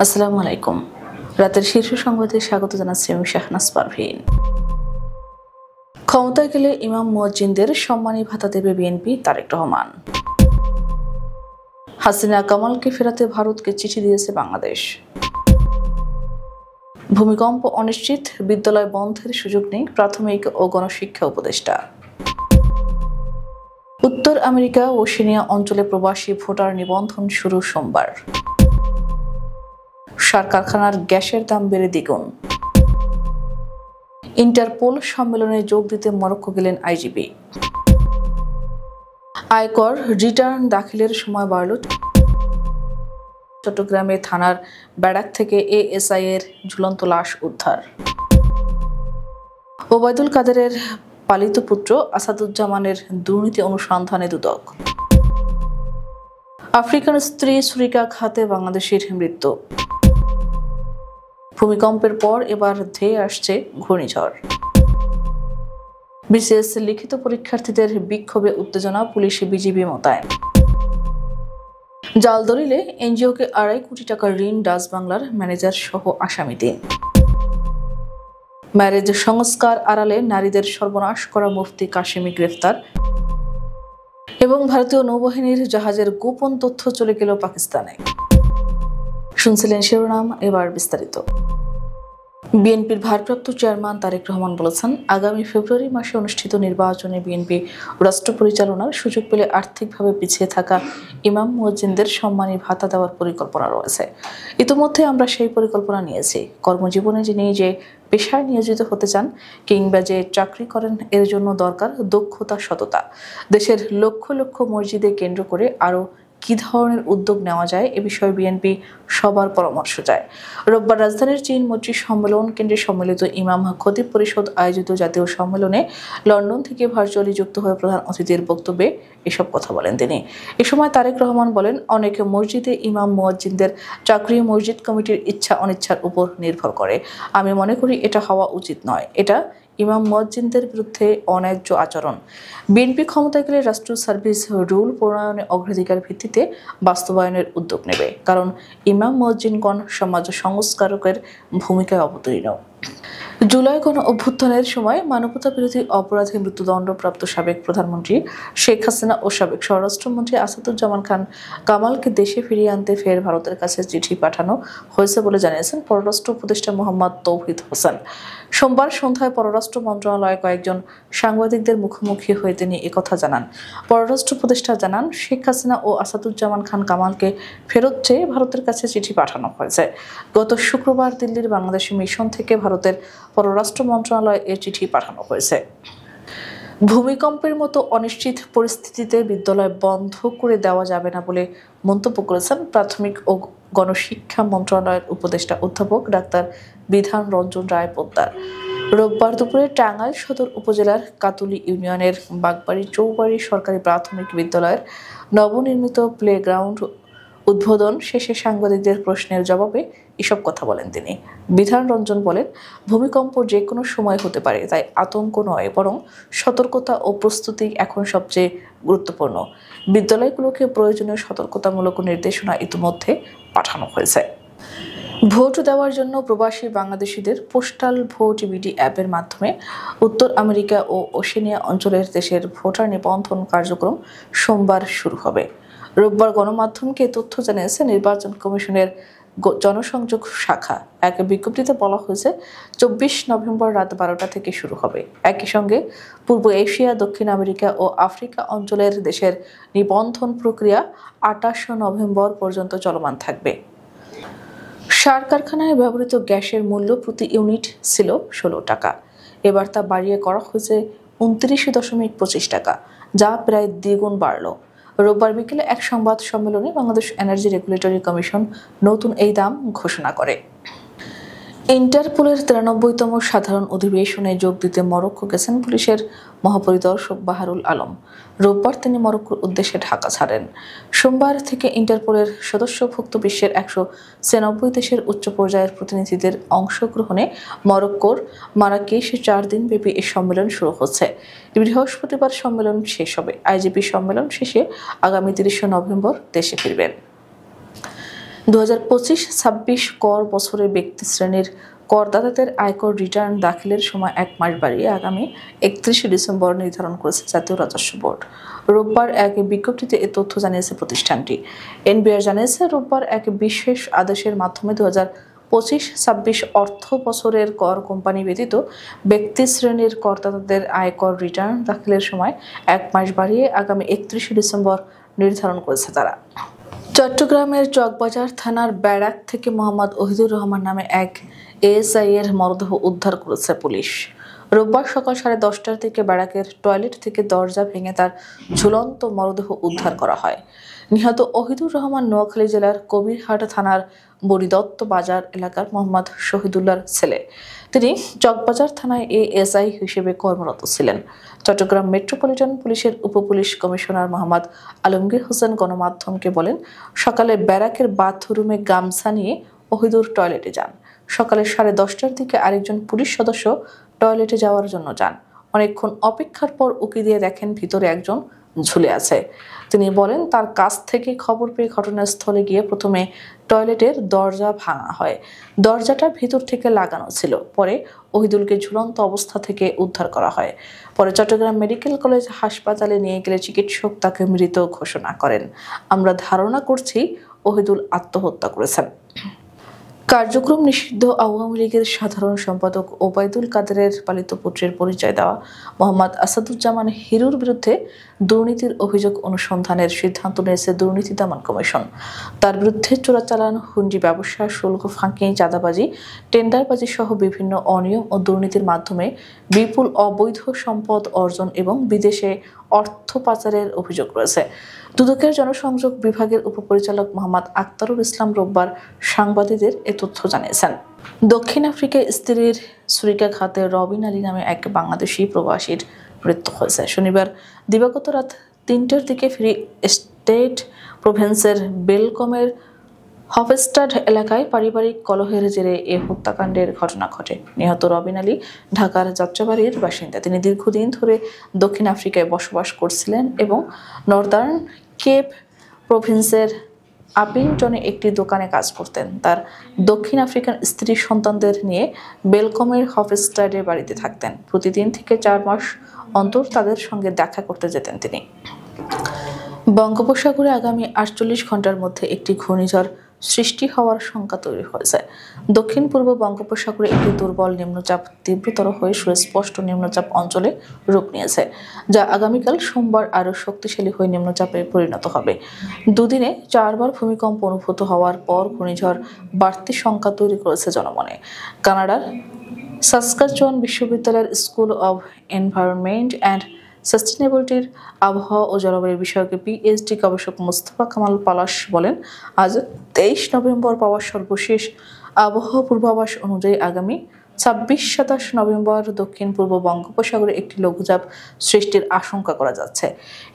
আসসালামু আলাইকুম। রাতের শীর্ষ সংবাদে স্বাগত জানাচ্ছি আমি শাহনাজ পারভীন। ক্ষমতায় গেলে ইমাম মুয়াজ্জিনদের সম্মানী ভাতা দেবে বিএনপি, তারেক রহমান। হাসিনা কামালকে ফেরাতে ভারতকে চিঠি দিয়েছে বাংলাদেশ। ভূমিকম্প অনিশ্চিত, বিদ্যালয় বন্ধের সুযোগ নেই প্রাথমিক ও গণশিক্ষা উপদেষ্টা। উত্তর আমেরিকা ও ওশেনিয়া অঞ্চলে প্রবাসী ভোটার নিবন্ধন শুরু সোমবার। সার কারখানার গ্যাসের দাম বেড়ে দ্বিগুণ। ইন্টারপোল সম্মেলনে যোগ দিতে মরক্কো গেলেন আইজিপি। আয়কর রিটার্ন দাখিলের সময় বাড়ল। চট্টগ্রামে থানার ব্যারাক থেকে এএসআই এর ঝুলন্ত লাশ উদ্ধার। ওবায়দুল কাদেরের পালিত পুত্র আসাদুজ্জামানের দুর্নীতি অনুসন্ধানে দুদক। আফ্রিকান স্ত্রী ছুরিকাঘাতে বাংলাদেশের মৃত্যু। ভূমিকম্পের পর এবার ধেয়ে আসছে ঘূর্ণিঝড়। বিসিএস লিখিত পরীক্ষার্থীদের বিক্ষোভে উত্তেজনা, পুলিশে বিজিবি মোতায়েন। জাল দলিলে এনজিওকে 2.5 কোটি টাকার ঋণ ডাচ বাংলার ম্যানেজার সহ আসামি 3। ম্যারেজ সংস্কার আড়ালে নারীদের সর্বনাশ করা মুফতি কাশেমি গ্রেফতার। এবং ভারতীয় নৌবাহিনীর জাহাজের গোপন তথ্য চলে গেল পাকিস্তানে। শুনছিলেন শিরোনাম, এবার বিস্তারিত। বিএনপির ভারপ্রাপ্ত চেয়ারম্যান তারেক রহমান বলেছেন, আগামী ফেব্রুয়ারি মাসে অনুষ্ঠিত নির্বাচনে বিএনপি রাষ্ট্র পরিচালনার সুযোগ পেলে আর্থিকভাবে পিছিয়ে থাকা ইমাম মুয়াজ্জিনদের সম্মানী ভাতা দেওয়ার পরিকল্পনা রয়েছে। ইতিমধ্যে আমরা সেই পরিকল্পনা নিয়েছি। কর্মজীবনে যিনি যে পেশায় নিয়োজিত হতে চান কিংবা যে চাকরি করেন, এর জন্য দরকার দক্ষতা, সততা। দেশের লক্ষ লক্ষ মসজিদে কেন্দ্র করে আরও কি ধরনের উদ্যোগ নেওয়া যায় এ বিষয়ে বিএনপি সবার পরামর্শ চায়। রোববার রাজধানীর চীন মৈত্রী সম্মেলন কেন্দ্রে সম্মিলিত ইমাম খতিব পরিষদ আয়োজিত জাতীয় সম্মেলনে লন্ডন থেকে ভার্চুয়ালি যুক্ত হয়ে প্রধান অতিথির বক্তব্যে এসব কথা বলেন তিনি। এ সময় তারেক রহমান বলেন, অনেক মসজিদে ইমাম মুয়াজ্জিনদের চাকরি মসজিদ কমিটির ইচ্ছা অনিচ্ছার উপর নির্ভর করে। আমি মনে করি এটা হওয়া উচিত নয়। এটা ইমাম মুয়াজ্জিনদের বিরুদ্ধে অন্যায্য আচরণ। বিএনপি ক্ষমতায় গেলে রাষ্ট্র সার্ভিস রুল প্রণয়নে অগ্রাধিকার ভিত্তিতে বাস্তবায়নের উদ্যোগ নেবে, কারণ ইমাম মুয়াজ্জিনগণ সমাজ সংস্কারকের ভূমিকায় অবতীর্ণ। জুলাই গণ অভ্যুত্থানের সময় মানবতা বিরোধী অপরাধে মৃত্যুদণ্ডপ্রাপ্ত সাবেক প্রধানমন্ত্রী শেখ হাসিনা ও সাবেক স্বরাষ্ট্রমন্ত্রী আসাদুজ্জামান খান কামালকে দেশে ফিরিয়ে আনতে ফের ভারতের কাছে চিঠি পাঠানো হয়েছে বলে জানিয়েছেন পররাষ্ট্র উপদেষ্টা মোহাম্মদ তৌহিদ হোসেন। সোমবার সন্ধ্যায় পররাষ্ট্র মন্ত্রণালয়ে কয়েকজন সাংবাদিকদের মুখোমুখি হয়ে তিনি একথা জানান। পররাষ্ট্র উপদেষ্টা জানান, শেখ হাসিনা ও আসাদুজ্জামান খান কামালকে ফেরত চেয়ে ভারতের কাছে চিঠি পাঠানো হয়েছে। গত শুক্রবার দিল্লির বাংলাদেশি মিশন থেকে ভারতের পররাষ্ট্র মন্ত্রণালয়ে এর চিঠি পাঠানো হয়েছে। ভূমিকম্পের মতো অনিশ্চিত পরিস্থিতিতে বিদ্যালয় বন্ধ করে দেওয়া যাবে না বলে মন্তব্য করেছেন প্রাথমিক ও গণশিক্ষা মন্ত্রণালয়ের উপদেষ্টা অধ্যাপক ডাক্তার বিধান রঞ্জন রায় পোদ্দার। রোববার দুপুরে টাঙ্গাইল সদর উপজেলার কাতুলি ইউনিয়নের বাগবাড়ি চৌবাড়ি সরকারি প্রাথমিক বিদ্যালয়ের নবনির্মিত প্লেগ্রাউন্ড উদ্বোধন শেষে সাংবাদিকদের প্রশ্নের জবাবে এসব কথা বলেন তিনি। বিধান রঞ্জন বলেন, ভূমিকম্প যে কোনো সময় হতে পারে, তাই আতঙ্ক নয় বরং সতর্কতা ও প্রস্তুতি এখন সবচেয়ে গুরুত্বপূর্ণ। বিদ্যালয়গুলোকে প্রয়োজনীয় সতর্কতামূলক নির্দেশনা ইতিমধ্যে পাঠানো হয়েছে। ভোট দেওয়ার জন্য প্রবাসী বাংলাদেশিদের পোস্টাল ভোট বিডি অ্যাপের মাধ্যমে উত্তর আমেরিকা ও ওশেনিয়া অঞ্চলের দেশের ভোটার নিবন্ধন কার্যক্রম সোমবার শুরু হবে। রোববার গণমাধ্যমকে তথ্য জানিয়েছে নির্বাচন কমিশনের জনসংযোগ শাখা। এক বিজ্ঞপ্তিতে বলা হয়েছে, 24 নভেম্বর রাত 12টা থেকে শুরু হবে। একই সঙ্গে পূর্ব এশিয়া, দক্ষিণ আমেরিকা ও আফ্রিকা অঞ্চলের দেশের নিবন্ধন প্রক্রিয়া 28 নভেম্বর পর্যন্ত চলমান থাকবে। সার কারখানায় ব্যবহৃত গ্যাসের মূল্য প্রতি ইউনিট ছিল 16 টাকা। এবার তা বাড়িয়ে করা হয়েছে 29.25 টাকা, যা প্রায় দ্বিগুণ বাড়ল। রোববার বিকেলে এক সংবাদ সম্মেলনে বাংলাদেশ এনার্জি রেগুলেটরি কমিশন নতুন এই দাম ঘোষণা করে। ইন্টারপোলের 93তম সাধারণ অধিবেশনে যোগ দিতে মরক্কো গেছেন পুলিশের মহাপরিদর্শক বাহারুল আলম। রোববার তিনি মরক্কোর উদ্দেশ্যে ঢাকা ছাড়েন। সোমবার থেকে ইন্টারপোলের সদস্যভুক্ত বিশ্বের 196 দেশের উচ্চ পর্যায়ের প্রতিনিধিদের অংশগ্রহণে মরক্কোর মারাকেশে 4 দিনব্যাপী এই সম্মেলন শুরু হচ্ছে। বৃহস্পতিবার সম্মেলন শেষ হবে। আইজিপি সম্মেলন শেষে আগামী 30 নভেম্বর দেশে ফিরবেন। 2025-26 কর বছরে ব্যক্তি শ্রেণীর করদাতাদের আয়কর রিটার্ন দাখিলের সময় 1 মাস বাড়িয়ে আগামী 31 ডিসেম্বর নির্ধারণ করেছে জাতীয় রাজস্ব বোর্ড। রোববার এক বিজ্ঞপ্তিতে এ তথ্য জানিয়েছে প্রতিষ্ঠানটি। এনবিআর জানিয়েছে, রোববার এক বিশেষ আদেশের মাধ্যমে 2025-26 অর্থ বছরের কর কোম্পানি ব্যতীত ব্যক্তি শ্রেণীর করদাতাদের আয়কর রিটার্ন দাখিলের সময় 1 মাস বাড়িয়ে আগামী 31 ডিসেম্বর নির্ধারণ করেছে তারা। চট্টগ্রামের চকবাজার থানার ব্যারাক থেকে মোহাম্মদ ওহিদুর রহমান নামে এক এএসআই এর মরদেহ উদ্ধার করেছে পুলিশ। রোববার সকাল 10:30টার দিকে ব্যারাকের টয়লেট থেকে দরজা ভেঙে তার ঝুলন্ত মরদেহ উদ্ধার করা হয়। নিহত ওহিদুর রহমান নোয়াখালী জেলার কবিরহাট থানার বড়িদত্ত বাজার এলাকার মোহাম্মদ শহীদুল্লাহর ছেলে। তিনি চকবাজার থানায় এএসআই হিসেবে কর্মরত ছিলেন। চট্টগ্রাম মেট্রোপলিটন পুলিশের উপপুলিশ কমিশনার মোহাম্মদ আলমগীর হোসেন গণমাধ্যমকে বলেন, সকালে ব্যারাকের বাথরুমে গামছা নিয়ে ওহিদুর টয়লেটে যান। সকালে 10:30টার দিকে আরেকজন পুলিশ সদস্য টয়লেটে যাওয়ার জন্য যান। অনেকক্ষণ অপেক্ষার পর উকি দিয়ে দেখেন ভিতরে একজন ঝুলে আছে। তিনি বলেন, তার কাছ থেকে খবর পেয়ে ঘটনাস্থলে গিয়ে প্রথমে টয়লেটের দরজা ভাঙা হয়। দরজাটা ভিতর থেকে লাগানো ছিল। পরে ওহিদুলকে ঝুলন্ত অবস্থা থেকে উদ্ধার করা হয়। পরে চট্টগ্রাম মেডিকেল কলেজ হাসপাতালে নিয়ে গেলে চিকিৎসক তাকে মৃত ঘোষণা করেন। আমরা ধারণা করছি ওহিদুল আত্মহত্যা করেছেন। কার্যক্রম নিষিদ্ধ আওয়ামী লীগের সাধারণ সম্পাদক ওবায়দুল কাদেরের পালিত পুত্রের পরিচয় দেওয়া মোহাম্মদ আসাদুজ্জামান হিরুর বিরুদ্ধে দুর্নীতির অভিযোগ অনুসন্ধানের সিদ্ধান্ত নিয়েছে দুর্নীতি দমন কমিশন। তার বিরুদ্ধে চোরাচালান, হুন্ডি ব্যবসা, শুল্ক ফাঁকি, চাঁদাবাজি, টেন্ডারবাজি সহ বিভিন্ন অনিয়ম ও দুর্নীতির মাধ্যমে বিপুল অবৈধ সম্পদ অর্জন এবং বিদেশে অর্থ পাচারের অভিযোগ রয়েছে। দুদকের জনসংযোগ বিভাগের উপপরিচালক মোহাম্মদ আক্তারুল ইসলাম রোববার সাংবাদিকদের এ তথ্য জানিয়েছেন। দক্ষিণ আফ্রিকায় স্ত্রীর ছুরিকাঘাতে রবিন আলী নামে এক বাংলাদেশি প্রবাসীর মৃত্যু হয়েছে। শনিবার দিবাগত রাত 3টার দিকে ফ্রি স্টেট প্রভিন্সের বেলকমের হফস্টাড এলাকায় পারিবারিক কলহের জেরে এ হত্যাকাণ্ডের ঘটনা ঘটে। নিহত রবিন আলী ঢাকার যাত্রাবাড়ির বাসিন্দা। তিনি দীর্ঘদিন ধরে দক্ষিণ আফ্রিকায় বসবাস করছিলেন এবং নর্দার্ন কেপ প্রভিন্সের আপিংটনে একটি দোকানে কাজ করতেন। তার দক্ষিণ আফ্রিকান স্ত্রী সন্তানদের নিয়ে বেলকমের হফস্টাডে বাড়িতে থাকতেন। প্রতিদিন থেকে 4 মাস অন্তর তাদের সঙ্গে দেখা করতে যেতেন তিনি। বঙ্গোপসাগরে আগামী 48 ঘন্টার মধ্যে একটি ঘূর্ণিঝড় সৃষ্টি হওয়ার শঙ্কা তৈরি হয়েছে। দক্ষিণ পূর্ব বঙ্গোপসাগরে একটি দুর্বল নিম্নচাপ তীব্রতর হয়ে সুস্পষ্ট নিম্নচাপ অঞ্চলে রূপ নিয়েছে, যা আগামীকাল সোমবার আরও শক্তিশালী হয়ে নিম্নচাপে পরিণত হবে। দুদিনে 4 বার ভূমিকম্প অনুভূত হওয়ার পর ঘূর্ণিঝড় বাড়তি শঙ্কা তৈরি করেছে জনমনে। কানাডার সাসকাচুয়ান বিশ্ববিদ্যালয়ের স্কুল অব এনভায়রনমেন্ট অ্যান্ড সাস্টেনেবিলিটির আবহাওয়া ও জলবায়ু বিষয়ক পিএইচডি গবেষক মোস্তফা কামাল পলাশ বলেন, আজ 23 নভেম্বর পাওয়া সর্বশেষ আবহাওয়া পূর্বাভাস অনুযায়ী আগামী 26-27 নভেম্বর দক্ষিণ পূর্ব বঙ্গোপসাগরে একটি লঘুচাপ সৃষ্টির আশঙ্কা করা যাচ্ছে।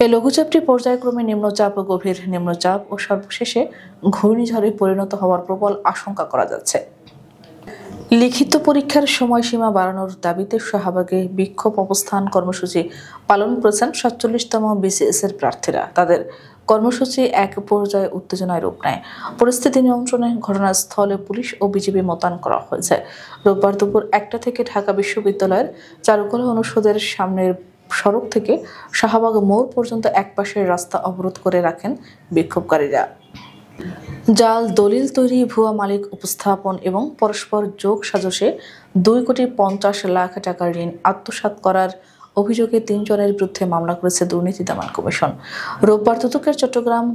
এই লঘুচাপটি পর্যায়ক্রমে নিম্নচাপ, গভীর নিম্নচাপ ও সর্বশেষে ঘূর্ণিঝড়ে পরিণত হওয়ার প্রবল আশঙ্কা করা যাচ্ছে। লিখিত পরীক্ষার সময়সীমা বাড়ানোর দাবিতে শাহবাগে বিক্ষোভ অবস্থান কর্মসূচি পালন করেছেন 47তম বিসিএস এর প্রার্থীরা। তাদের কর্মসূচি এক পর্যায়ে উত্তেজনায় রূপ নেয়। পরিস্থিতি নিয়ন্ত্রণে ঘটনাস্থলে পুলিশ ও বিজিবি মোতায়েন করা হয়েছে। রোববার দুপুর 1টা থেকে ঢাকা বিশ্ববিদ্যালয়ের চারুকলা অনুষদের সামনের সড়ক থেকে শাহবাগ মোড় পর্যন্ত একপাশের রাস্তা অবরোধ করে রাখেন বিক্ষোভকারীরা। জাল দলিল তৈরি, ভুয়া মালিক উপস্থাপন এবং পরস্পর যোগ সাজশে 2,50,00,000 টাকা ঋণ আত্মসাৎ করার অভিযোগে 3 জনের বিরুদ্ধে মামলা করেছে দুর্নীতি দমন কমিশন। রোববার দুদকের চট্টগ্রাম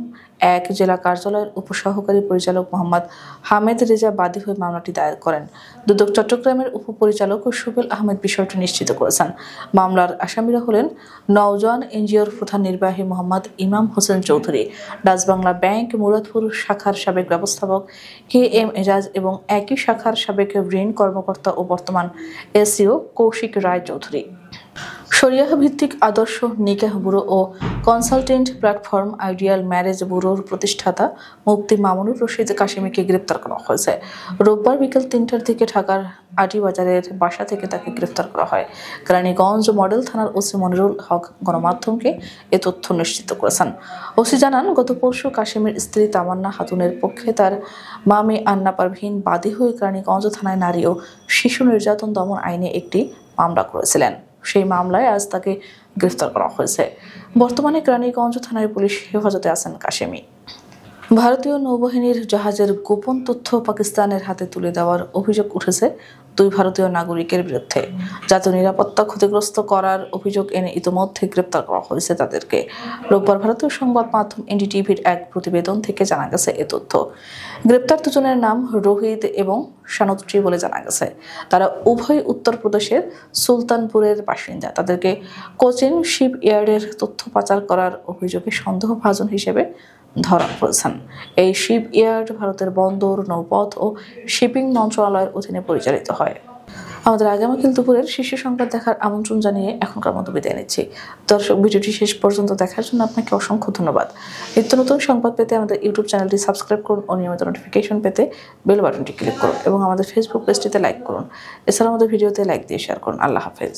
1 জেলা কার্যালয়ের উপসহকারী পরিচালক মোহাম্মদ হামেদ রেজা বাদী হয়ে মামলাটি দায়ের করেন। দুদক চট্টগ্রামের উপপরিচালক সুবেল আহমেদ বিষয়টি নিশ্চিত করেছেন। মামলার আসামিরা হলেন নওজোয়ান এনজিওর প্রধান নির্বাহী মোহাম্মদ ইমাম হোসেন চৌধুরী, ডাচবাংলা ব্যাংক মুরাদপুর শাখার সাবেক ব্যবস্থাপক KM এজাজ এবং একই শাখার সাবেক ঋণ কর্মকর্তা ও বর্তমান এসইও কৌশিক রায় চৌধুরী। শরিয়াহ ভিত্তিক আদর্শ নিকাহ ব্যুরো ও কনসালটেন্ট প্ল্যাটফর্ম আইডিয়াল ম্যারেজ ব্যুরোর প্রতিষ্ঠাতা মুফতি মামুনুর রশিদ কাশেমীকে গ্রেপ্তার করা হয়েছে। রোববার বিকেল ৩টার দিকে ঢাকার আটিবাজারের বাসা থেকে তাকে গ্রেপ্তার করা হয়। কেরানীগঞ্জ মডেল থানার ওসি মনিরুল হক গণমাধ্যমকে এ তথ্য নিশ্চিত করেছেন। ওসি জানান, গত পরশু কাশেমের স্ত্রী তামান্না খাতুনের পক্ষে তার মামি আন্না পারভীন বাদী হয়ে কেরানীগঞ্জ থানায় নারী ও শিশু নির্যাতন দমন আইনে একটি মামলা করেছিলেন। সেই মামলায় আজ তাকে গ্রেফতার করা হয়েছে। বর্তমানে কেরানীগঞ্জ থানায় পুলিশ হেফাজতে আছেন কাশেমী। ভারতীয় নৌবাহিনীর জাহাজের গোপন তথ্য পাকিস্তানের হাতে তুলে দেওয়ার অভিযোগ উঠেছে 2 ভারতীয় নাগরিকের বিরুদ্ধে। জাতীয় নিরাপত্তা ক্ষতিগ্রস্ত করার অভিযোগ এনে ইতিমধ্যে গ্রেপ্তার করা হয়েছে তাদেরকে। রোববার ভারতীয় সংবাদ মাধ্যম এনডিটিভির এক প্রতিবেদন থেকে জানা গেছে এ তথ্য। গ্রেপ্তার দুজনের নাম রোহিত এবং শানুত্রী বলে জানা গেছে। তারা উভয় উত্তরপ্রদেশের সুলতানপুরের বাসিন্দা। তাদেরকে কোচিন শিপ ইয়ার্ডের তথ্য পাচার করার অভিযোগে সন্দেহভাজন হিসেবে ধরা পড়েছেন। এই শিপ ইয়ার্ড ভারতের বন্দর, নৌপথ ও শিপিং মন্ত্রণালয়ের অধীনে পরিচালিত হয়। আমাদের আগামীকাল দুপুরের শীর্ষ সংবাদ দেখার আমন্ত্রণ জানিয়ে এখনকার মতো বিদায় নিচ্ছি। দর্শক, ভিডিওটি শেষ পর্যন্ত দেখার জন্য আপনাকে অসংখ্য ধন্যবাদ। নিত্য নতুন সংবাদ পেতে আমাদের ইউটিউব চ্যানেলটি সাবস্ক্রাইব করুন ও নিয়মিত নোটিফিকেশন পেতে বেল বাটনটি ক্লিক করুন এবং আমাদের ফেসবুক পেজটিতে লাইক করুন। এছাড়া আমাদের ভিডিওতে লাইক দিয়ে শেয়ার করুন। আল্লাহ হাফেজ।